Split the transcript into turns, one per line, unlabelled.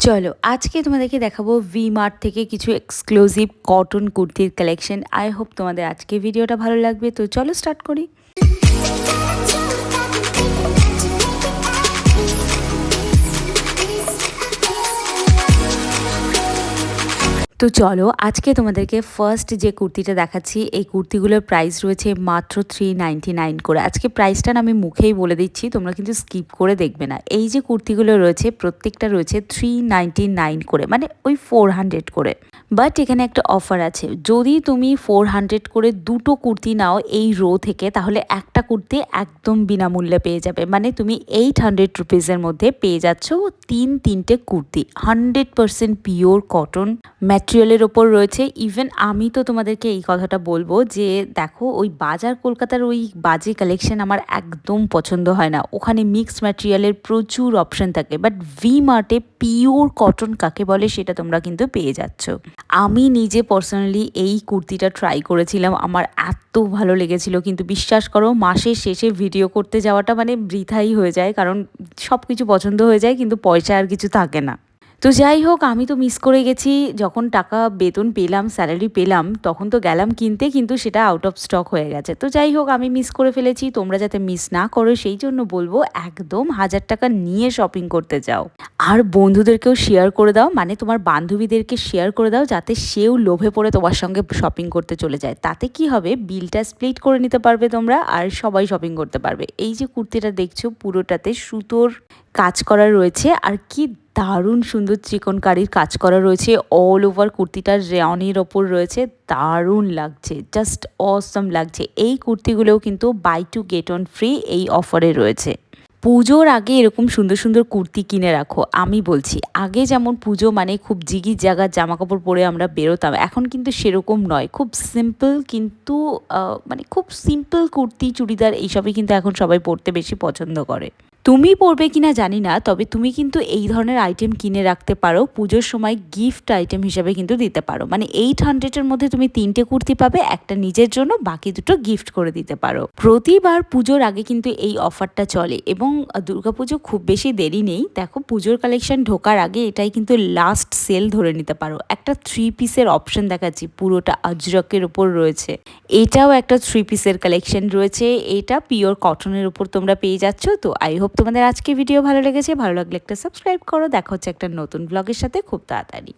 চলো আজকে তোমাদেরকে দেখাবো ভি মার্ট থেকে কিছু এক্সক্লুসিভ কটন কুর্তির কালেকশন। আই হোপ তোমাদের আজকে ভিডিওটা ভালো লাগবে। তো চলো স্টার্ট করি। তো চলো আজকে তোমাদেরকে ফার্স্ট যে কুর্তিটা দেখাচ্ছি, এই কুর্তিগুলোর প্রাইস রয়েছে মাত্র 399 করে। আজকে প্রাইসটা না আমি মুখেই বলে দিচ্ছি, তোমরা কিন্তু স্কিপ করে দেখবে না। এই যে কুর্তিগুলো রয়েছে প্রত্যেকটা রয়েছে 399 করে, মানে ওই 400 করে। বাট এখানে একটা অফার আছে, যদি তুমি 400 করে দুটো কুর্তি নাও এই রো থেকে, তাহলে একটা কুর্তি একদম বিনামূল্যে পেয়ে যাবে। মানে তুমি 800 রুপিসের মধ্যে পেয়ে যাচ্ছ তিনটে কুর্তি। 100% পিওর কটন ম্যাটেরিয়ালের ওপর রয়েছে। ইভেন আমি তো তোমাদেরকে এই কথাটা বলবো যে দেখো, ওই বাজার কলকাতার ওই বাজে কালেকশন আমার একদম পছন্দ হয় না। ওখানে মিক্সড ম্যাটেরিয়ালের প্রচুর অপশন থাকে, বাট ভি মার্টে পিওর কটন কাকে বলে সেটা তোমরা কিন্তু পেয়ে যাচ্ছ। আমি নিজে পার্সোনালি এই কুর্তিটা ট্রাই করেছিলাম, আমার এত ভালো লেগেছিল, কিন্তু বিশ্বাস করো মাসের শেষে ভিডিও করতে যাওয়াটা মানে বৃথাই হয়ে যায়, কারণ সব কিছু পছন্দ হয়ে যায় কিন্তু পয়সা আর কিছু থাকে না। তো যাই হোক, আমি তো মিস করে গেছি। যখন টাকা বেতন পেলাম, স্যালারি পেলাম, তখন তো গেলাম কিনতে, কিন্তু সেটা আউট অফ স্টক হয়ে গেছে। তো যাই হোক, আমি মিস করে ফেলেছি। তোমরা যাতে মিস না করো সেই জন্য বলবো, একদম 1000 টাকা নিয়ে শপিং করতে যাও। আর বন্ধুদেরকেও শেয়ার করে দাও, মানে তোমার বান্ধবীদেরকে শেয়ার করে দাও, যাতে সেও লোভে পড়ে তোমার সঙ্গে শপিং করতে চলে যায়। তাতে কি হবে, বিলটা স্প্লিট করে নিতে পারবে তোমরা, আর সবাই শপিং করতে পারবে। এই যে কুর্তিটা দেখছো, পুরোটাতে সুতোর কাজ করা রয়েছে, আর কি দারুণ সুন্দর চিকনকারির কাজ করা রয়েছে। অল ওভার কুর্তিটার রেয়নের ওপর রয়েছে, দারুণ লাগছে, জাস্ট অসম লাগছে। এই কুর্তিগুলোও কিন্তু buy two get one free এই অফারে রয়েছে। পুজোর আগে এরকম সুন্দর সুন্দর কুর্তি কিনে রাখো। আমি বলছি, আগে যেমন পুজো মানে খুব জিগির জাগার জামা কাপড় পরে আমরা বেরোতাম, এখন কিন্তু সেরকম নয়। খুব সিম্পল, কিন্তু মানে খুব সিম্পল কুর্তি চুড়িদার এইসবই কিন্তু এখন সবাই পরতে বেশি পছন্দ করে। তুমি পরবে কিনা জানি না, তবে তুমি কিন্তু এই ধরনের আইটেম কিনে রাখতে পারো, পুজোর সময় গিফট আইটেম হিসেবে কিন্তু দিতে পারো। মানে 800-এর মধ্যে তুমি 3টে কুর্তি পাবে, একটা নিজের জন্য, বাকি দুটো গিফট করে দিতে পারো। প্রতিবার পুজোর আগে কিন্তু এই অফারটা চলে, এবং দুর্গাপুজো খুব বেশি দেরি নেই। দেখো, পুজোর কালেকশন ঢোকার আগে এটাই কিন্তু লাস্ট সেল ধরে নিতে পারো। একটা 3 পিসের অপশন দেখাচ্ছি, পুরোটা আজরকের ওপর রয়েছে। এটাও একটা 3 পিসের কালেকশন রয়েছে, এটা পিওর কটনের উপর তোমরা পেয়ে যাচ্ছ। তো আই হোপ তোমাদের আজকে ভিডিও ভালো লেগেছে। ভালো লাগলে একটা সাবস্ক্রাইব করো। দেখা হচ্ছে একটা নতুন ব্লগের সাথে খুব তাড়াতাড়ি।